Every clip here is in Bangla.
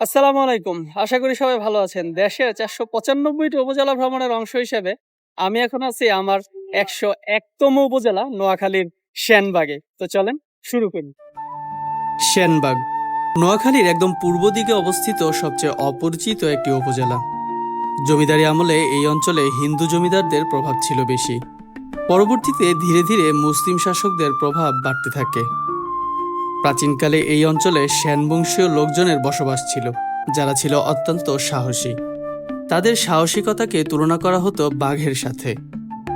আসসালামু আলাইকুম। আশা করি সবাই ভালো আছেন। দেশের ৪৯৫টি উপজেলা ভ্রমণের অংশ হিসেবে আমি এখন আছি আমার ১০১তম উপজেলা নোয়াখালীর সেনবাগে। তো চলেন শুরু করি। সেনবাগ নোয়াখালীর একদম পূর্ব দিকে অবস্থিত সবচেয়ে অপরিচিত একটি উপজেলা। জমিদারি আমলে এই অঞ্চলে হিন্দু জমিদারদের প্রভাব ছিল বেশি। পরবর্তীতে ধীরে ধীরে মুসলিম শাসকদের প্রভাব বাড়তে থাকে। প্রাচীনকালে এই অঞ্চলে সেনবংশীয় লোকজনের বসবাস ছিল, যারা ছিল অত্যন্ত সাহসী। তাদের সাহসিকতাকে তুলনা করা হতো বাঘের সাথে,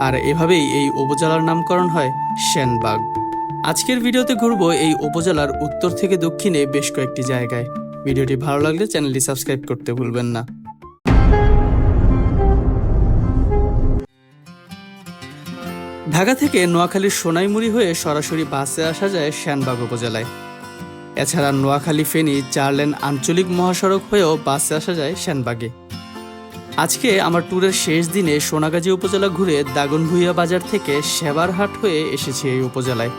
আর এভাবেই এই উপজেলার নামকরণ হয় সেনবাগ। আজকের ভিডিওতে ঘুরবো এই উপজেলার উত্তর থেকে দক্ষিণে বেশ কয়েকটি জায়গায়। ভিডিওটি ভালো লাগলে চ্যানেলটি সাবস্ক্রাইব করতে ভুলবেন না। ঢাকা থেকে নোয়াখালীর সোনাইমুড়ি হয়ে সরাসরি বাসে আসা যায় সেনবাগ উপজেলায়। এছাড়া নোয়াখালী ফেনী 4 লেন আঞ্চলিক মহাসড়ক হয়েও বাসে আসা যায় সেনবাগে। আজকে আমার ট্যুরের শেষ দিনে সোনাগাজী উপজেলা ঘুরে দাগনভূঞা বাজার থেকে সেবারহাট হয়ে এসেছি এই উপজেলায়।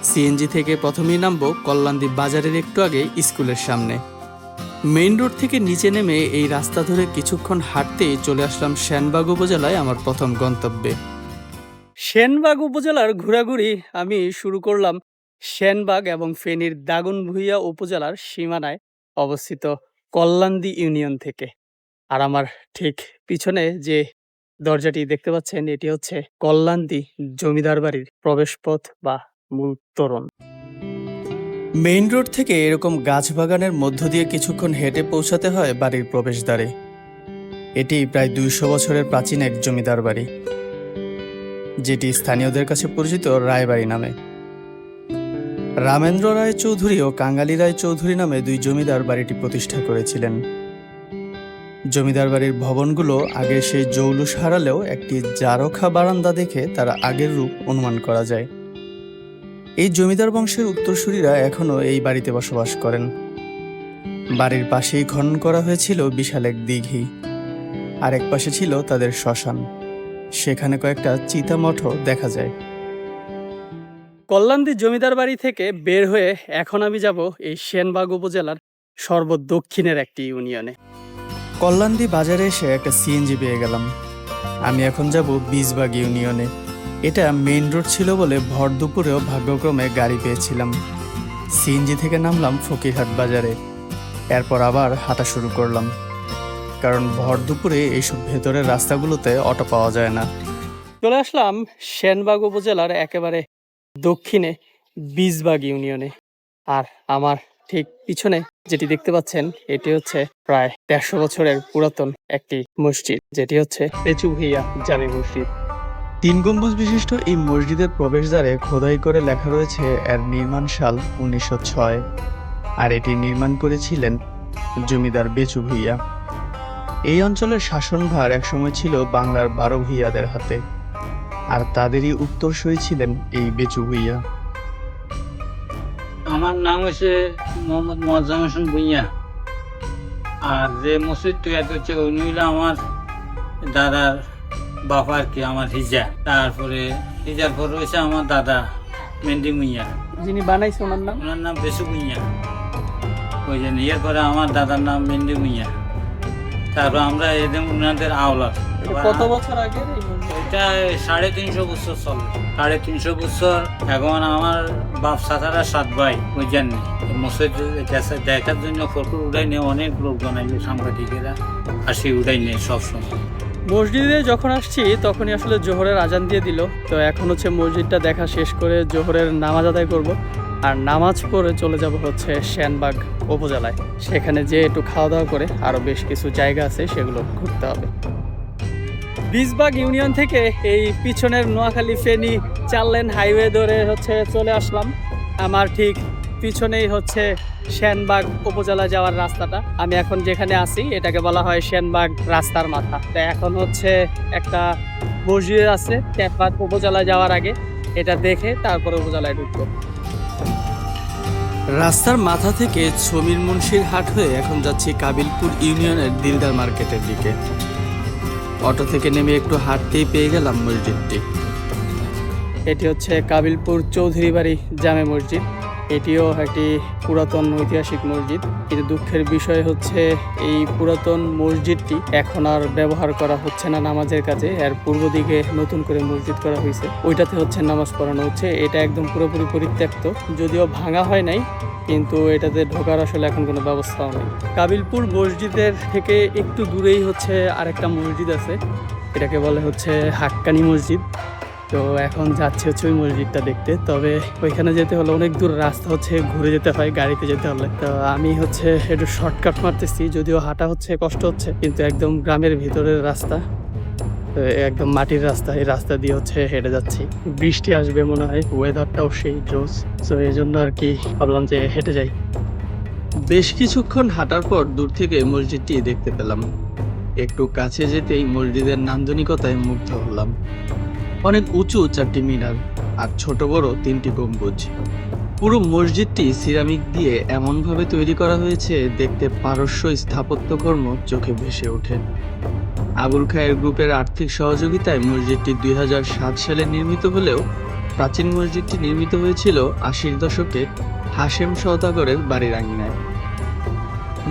সিএনজি থেকে প্রথমেই নামবো কল্যাণদী বাজারের একটু আগে স্কুলের সামনে। মেইন রোড থেকে নিচে নেমে এই রাস্তা ধরে কিছুক্ষণ হাঁটতেই চলে আসলাম সেনবাগ উপজেলায় আমার প্রথম গন্তব্যে। সেনবাগ উপজেলার ঘোরাঘুরি আমি শুরু করলাম সেনবাগ এবং ফেনীর দাগনভূঞা উপজেলার সীমানায় অবস্থিত কল্যাণদী ইউনিয়ন থেকে। আর আমার ঠিক পিছনে যে দরজাটি দেখতে পাচ্ছেন, এটি হচ্ছে কল্যাণদী জমিদার বাড়ির প্রবেশপথ বা মূল তোরণ। মেইন রোড থেকে এরকম গাছ বাগানের মধ্য দিয়ে কিছুক্ষণ হেঁটে পৌঁছাতে হয় বাড়ির প্রবেশদ্বারে। এটি প্রায় 200 বছরের প্রাচীন এক জমিদার বাড়ি, যেটি স্থানীয়দের কাছে পরিচিত রায়বাড়ি নামে। রামেন্দ্র রায় চৌধুরী ও কাঙ্গালী রায় চৌধুরী নামে 2 জমিদার বাড়িটি প্রতিষ্ঠা করেছিলেন। জমিদার বাড়ির ভবনগুলো আগে সেই জৌলুস হারালেও একটি জারখা বারান্দা দেখে তার আগের রূপ অনুমান করা যায়। এই জমিদার বংশের উত্তরসূরিরা এখনও এই বাড়িতে বসবাস করেন। বাড়ির পাশেই খনন করা হয়েছিল বিশাল এক দিঘি, আর এক পাশে ছিল তাদের শ্মশান। সেখানে কয়েকটা চিতামঠও দেখা যায়। কল্যাণদী জমিদার বাড়ি থেকে বের হয়ে এখন আমি যাব এই সেনবাগ উপজেলার সর্বদক্ষিণের একটি ইউনিয়নে। কল্যাণদী বাজারে এসে একটা সিএনজি পেয়ে গেলাম। আমি এখন যাব বীজবাগ ইউনিয়নে। এটা মেইন রোড ছিল বলে ভর দুপুরেও ভাগ্যক্রমে গাড়ি পেয়েছিলাম। সিএনজি থেকে নামলাম ফকিরহাট বাজারে। এরপর আবার হাঁটা শুরু করলাম, কারণ ভর দুপুরে এইসব ভেতরের রাস্তাগুলোতে অটো পাওয়া যায় না। চলে আসলাম সেনবাগ উপজেলার একেবারে দক্ষিণে বীজবাগ ইউনিয়নে। আর আমার ঠিক পিছনে যেটি দেখতে পাচ্ছেন, এটি হচ্ছে প্রায় 150 বছরের পুরাতন একটি মসজিদ, যেটি হচ্ছে পেচুভিয়া জামে মসজিদ। 3 গম্বুজ বিশিষ্ট এই মসজিদের প্রবেশদ্বারে খোদাই করে লেখা রয়েছে এর নির্মাণ সাল 1906, আর এটি নির্মাণ করেছিলেন জমিদার বেচু ভূঁইয়া। এই অঞ্চলের শাসনভার একসময় ছিল বাংলার 12 ভূঁইয়াদের হাতে, আর তাদেরই উত্তরসূরি ছিলেন এই বেচু ভূঁইয়া। আমার নাম হচ্ছে মোহাম্মদ মোয়াজ্জেম হোসেন ভূঁইয়া। আর যে মসজিদ তৈরি হচ্ছে উনি হলো আমার দাদার বাবা আর কি, আমার হিজা। তারপরে হিজার পর রয়েছে আমার দাদা মেন্ডি ভূঁইয়া, যিনি বানাইছে ওনার নাম বেসু ভূঁইয়া। ওই জন্য এর পরে আমার দাদার নাম মেন্ডি ভূঁইয়া। তারপর আমরা এদের ওনাদের আওলাদ। কত বছর আগে? এটা 350 বছর চলে। 350 বছর। এখন আমার বাপ সাথারা 7 ভাই, ওই জন্য মসজিদ দেখার জন্য ফটো উঠাই নেই, অনেক লোকজন আসবে, সাংবাদিকেরা আসি উঠাই নেই সবসময়। মসজিদে যখন আসছি তখনই আসলে জোহরের আজান দিয়ে দিল। তো এখন হচ্ছে মসজিদটা দেখা শেষ করে জোহরের নামাজ আদায় করব, আর নামাজ পড়ে চলে যাব হচ্ছে সেনবাগ উপজেলায়। সেখানে যে একটু খাওয়া দাওয়া করে আরও বেশ কিছু জায়গা আছে সেগুলো ঘুরতে হবে। বীজবাগ ইউনিয়ন থেকে এই পিছনের নোয়াখালী ফেনী 4 লেন হাইওয়ে ধরে হচ্ছে চলে আসলাম। আমার ঠিক পিছনেই হচ্ছে সেনবাগ উপজেলা যাওয়ার রাস্তাটা। আমি এখন যেখানে আছি এটাকে বলা হয় সেনবাগ রাস্তার মাথা। তো এখন হচ্ছে একটা মসজিদ আছে সেনবাগ উপজেলা যাওয়ার আগে, এটা দেখে তারপরে উপজেলায় ঢুকবো। রাস্তার মাথা থেকে সমীর মুন্সির হাট হয়ে এখন যাচ্ছি কাবিলপুর ইউনিয়নের দিলদার মার্কেটের দিকে। অটো থেকে নেমে একটু হাঁটতেই পেয়ে গেলাম মসজিদটি। এটি হচ্ছে কাবিলপুর চৌধুরী বাড়ি জামে মসজিদ। এটিও একটি পুরাতন ঐতিহাসিক মসজিদ, কিন্তু দুঃখের বিষয় হচ্ছে এই পুরাতন মসজিদটি এখন আর ব্যবহার করা হচ্ছে না নামাজের কাজে। এর পূর্ব দিকে নতুন করে মসজিদ করা হয়েছে, ওইটাতে হচ্ছে নামাজ পড়ানো হচ্ছে। এটা একদম পুরোপুরি পরিত্যক্ত, যদিও ভাঙা হয় নাই, কিন্তু এটাতে ঢোকার আসলে এখন কোনো ব্যবস্থাও নেই। কাবিলপুর মসজিদের থেকে একটু দূরেই হচ্ছে আরেকটা মসজিদ আছে, এটাকে বলে হচ্ছে হাক্কানি মসজিদ। তো এখন যাচ্ছে হচ্ছে ওই মসজিদটা দেখতে। তবে ওইখানে যেতে হলে অনেক দূর রাস্তা, হচ্ছে ঘুরে যেতে হয় গাড়িতে যেতে হলে। তো আমি হচ্ছে একটু শর্টকাট মারতেছি, যদিও হাঁটা হচ্ছে কষ্ট হচ্ছে, কিন্তু একদম গ্রামের ভিতরের রাস্তা, তো একদম মাটির রাস্তা, এই রাস্তা দিয়ে হচ্ছে হেঁটে যাচ্ছি। বৃষ্টি আসবে মনে হয়, ওয়েদারটাও সেই জোস, তো এই জন্য আর কি ভাবলাম যে হেঁটে যাই। বেশ কিছুক্ষণ হাঁটার পর দূর থেকে মসজিদটি দেখতে পেলাম। একটু কাছে যেতেই মসজিদের নান্দনিকতায় মুগ্ধ হলাম। অনেক উঁচু 4টি মিনার আর ছোট বড় 3টি গম্বুজ। পুরো মসজিদটি সিরামিক দিয়ে এমনভাবে তৈরি করা হয়েছে, দেখতে পারস্য স্থাপত্যকর্ম চোখে ভেসে ওঠে। আবুল খায়ের গ্রুপের আর্থিক সহযোগিতায় মসজিদটি 2007 সালে নির্মিত হলেও প্রাচীন মসজিদটি নির্মিত হয়েছিল 80-র দশকে হাশেম সওদাগরের বাড়ির আঙিনায়।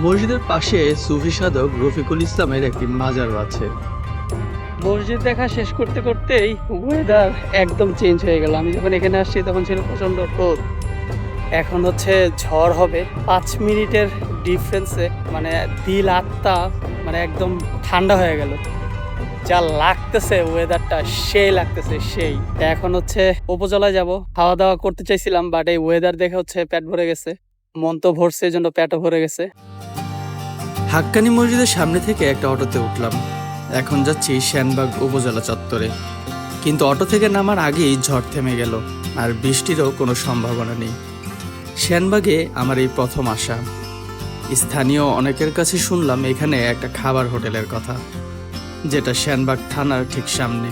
মসজিদের পাশে সুফি সাধক রফিকুল ইসলামের একটি মাজারও আছে। মসজিদ দেখা শেষ করতে করতেই ওয়েদার একদম চেঞ্জ হয়ে গেল। আমি যখন এখানে আসছি তখন ছিল প্রচন্ড রোদ, এখন হচ্ছে ঝড় হবে। 5 মিনিটের ডিফারেন্সে মানে দিল আত্মা মানে একদম ঠান্ডা হয়ে গেল। যা লাগতেছে ওয়েদারটা সেই লাগতেছে সেই। এখন হচ্ছে উপজেলায় যাব, খাওয়া দাওয়া করতে চাইছিলাম, বাট এই ওয়েদার দেখে হচ্ছে পেট ভরে গেছে, মন তো ভরছে, এই জন্য পেটও ভরে গেছে। হাক্কানি মসজিদের সামনে থেকে একটা অটোতে উঠলাম। এখন যাচ্ছি শ্যানবাগ উপজেলা চত্বরে, কিন্তু অটো থেকে নামার আগেই ঝড় থেমে গেল, আর বৃষ্টিরও কোনো সম্ভাবনা নেই। শ্যানবাগে আমার এই প্রথম আসা। স্থানীয় অনেকের কাছে শুনলাম এখানে একটা খাবার হোটেলের কথা, যেটা শ্যানবাগ থানার ঠিক সামনে।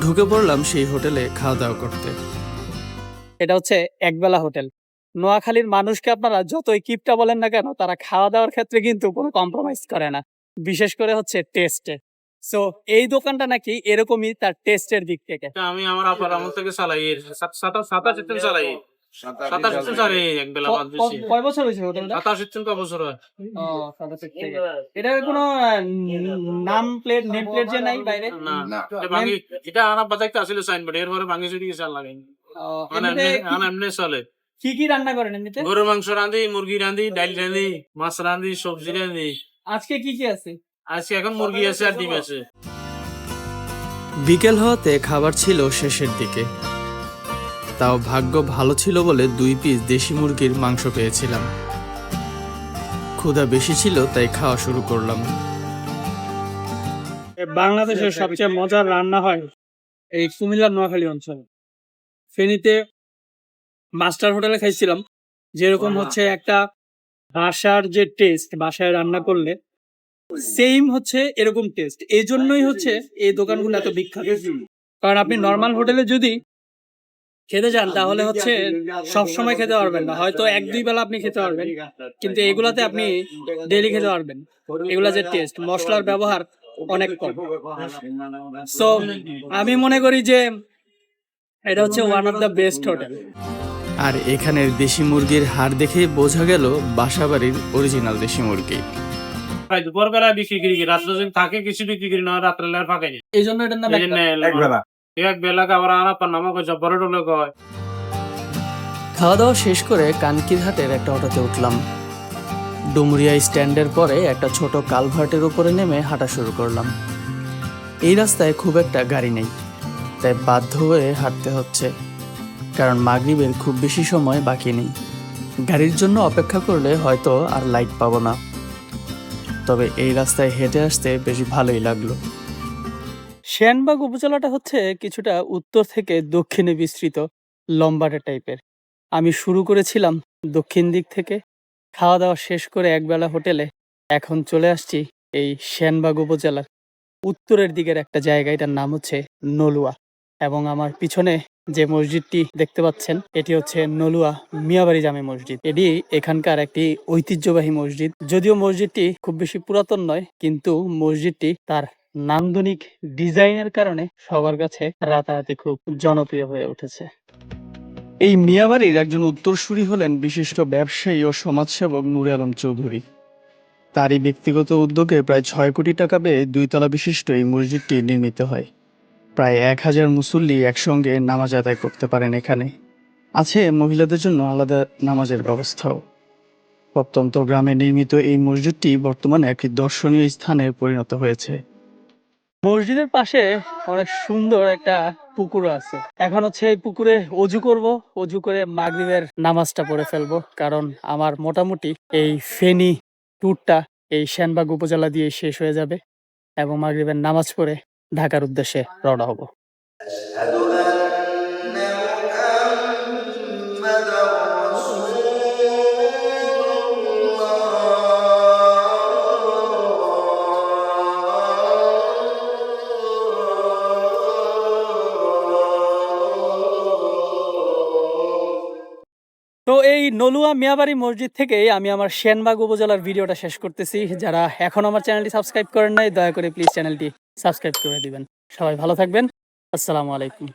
ঢুকে পড়লাম সেই হোটেলে খাওয়া দাওয়া করতে। এটা হচ্ছে একবেলা হোটেল। নোয়াখালীর মানুষকে আপনারা যতই কিপটা বলেন না কেন, তারা খাওয়া দাওয়ার ক্ষেত্রে কিন্তু কোনো কম্প্রোমাইজ করে না, বিশেষ করে হচ্ছে টেস্টে। সো এই দোকানটা নাকি এরকমই তার টেস্টের দিক থেকে। আমি আমার আপার আমল থেকে চালাই, 27 চালাই, 27 চালাই এক বেলা বাদ দিছি। কয় বছর হয়েছে হোটেলটা? 27 কয় বছর হয়? ও, 27 থেকে। এটার কোনো নাম প্লেট, নেম প্লেট যে নাই বাইরে? না, এটা ভাঙি, এটা আনা বাজাইতে আসলে সাইনবোর্ড, এরপরে ভাঙি চুরি গেছে লাগাই। এমনি চলে। কি কি রান্না করেন এমনিতে? গরুর মাংস রাঁধি, মুরগি রাঁধি, ডাল রাঁধি, মাছ রাঁধি, সবজি রাঁধি। আজকে কি কি আছে? আজকে এখন মুরগি আছে আর ডিম আছে। বিকেল হওয়াতে খাবার ছিল শেষের দিকে, তাও ভাগ্য ভালো ছিল বলে 2 পিস দেশি মুরগির মাংস পেয়েছিলাম। ক্ষুধা বেশি ছিল তাই খাওয়া শুরু করলাম। বাংলাদেশের সবচেয়ে মজার রান্না হয় এই কুমিল্লার নোয়াখালী অঞ্চলে। ফেনীতে মাস্টার হোটেলে খাইছিলাম, যেরকম হচ্ছে একটা বাসার যে টেস্ট, বাসায় রান্না করলে সেম হচ্ছে এরকম টেস্ট। এই জন্যই হচ্ছে এই দোকানগুলো এত বিখ্যাত। কারণ আপনি নর্মাল হোটেলে যদি খেতে যান তাহলে হচ্ছে সব সময় খেতে পারবেন না, হয়তো 1-2 বেলা আপনি খেতে পারবেন, কিন্তু এগুলাতে আপনি ডেইলি খেতে পারবেন। এগুলা যে টেস্ট, মশলার ব্যবহার অনেক কম। সো আমি মনে করি যে এটা হচ্ছে one of the best hotel. আর এখানের দেশি মুরগির হাড় দেখে বোঝা গেল বাসাবাড়ির অরিজিনাল দেশি মুরগি। দুপুর বেলা বিক্রি করি, রাত্রে যদি থাকে কিছু বিক্রি করি, না রাত্রে ফাঁকাই নেই। এই জন্য এটার নাম এক বেলা খাবার আনা পার নামা কয় জব্বরে টোলে কয়। খাওয়া দাওয়া শেষ করে কানকিরহাটের একটা অটোতে উঠলাম। ডুমুরিয়া স্ট্যান্ডের পরে একটা ছোট কালভার্টের উপরে নেমে হাঁটা শুরু করলাম। এই রাস্তায় খুব একটা গাড়ি নেই, তাই বাধ্য হয়ে হাঁটতে হচ্ছে, কারণ মাগরিবের খুব বেশি সময় বাকি নেই। গাড়ির জন্য অপেক্ষা করলে হয়তো আর লাইট পাবো না, তবে এই রাস্তায় হেঁটে আসতে বেশ ভালোই লাগলো। শ্যানবাগ উপজেলাটা হচ্ছে কিছুটা উত্তর থেকে দক্ষিণে বিস্তৃত, লম্বাটে টাইপের। আমি শুরু করেছিলাম দক্ষিণ দিক থেকে, খাওয়া দাওয়া শেষ করে একবেলা হোটেলে, এখন চলে আসছি এই শ্যানবাগ উপজেলার উত্তরের দিকের একটা জায়গা, এটার নাম হচ্ছে নলুয়া। এবং আমার পিছনে যে মসজিদটি দেখতে পাচ্ছেন এটি হচ্ছে নলুয়া মিয়াবাড়ি জামে মসজিদ। এটি এখানকার একটি ঐতিহ্যবাহী মসজিদ। যদিও মসজিদটি খুব বেশি পুরাতন নয়, কিন্তু মসজিদটি তার নান্দনিক ডিজাইনের কারণে সবার কাছে রাতারাতি খুব জনপ্রিয় হয়ে উঠেছে। এই মিয়াবাড়ির একজন উত্তরসূরি হলেন বিশিষ্ট ব্যবসায়ী ও সমাজসেবক নূরে আলম চৌধুরী। তারই ব্যক্তিগত উদ্যোগে প্রায় 6 কোটি টাকা ব্যয়ে 2 তলা বিশিষ্ট এই মসজিদটি নির্মিত হয়। প্রায় 1000 মুসল্লি একসঙ্গে নামাজ আদায় করতে পারেন এখানে। আছে মহিলাদের জন্য আলাদা নামাজের ব্যবস্থাও। প্রত্যন্ত গ্রামে নির্মিত এই মসজিদটি বর্তমানে একটি দর্শনীয় স্থানে পরিণত হয়েছে। মসজিদের পাশে অনেক সুন্দর একটা পুকুর আছে। এখন হচ্ছে এই পুকুরে অজু করব, অজু করে মাগরিবের নামাজটা পড়ে ফেলবো, কারণ আমার মোটামুটি এই ফেনী ট্যুরটা এই সেনবাগ উপজেলা দিয়ে শেষ হয়ে যাবে এবং মাগরিবের নামাজ পড়ে ঢাকার উদ্দেশ্যে রওনা হব। তো এই নলুয়া মিয়াবাড়ি মসজিদ থেকেই আমি আমার সেনবাগ উপজেলার ভিডিওটা শেষ করতেছি। যারা এখন আমার চ্যানেলটি সাবস্ক্রাইব করেন নাই, দয়া করে প্লিজ চ্যানেলটি সাবস্ক্রাইব করে দিবেন। সবাই ভালো থাকবেন। আসসালামু আলাইকুম।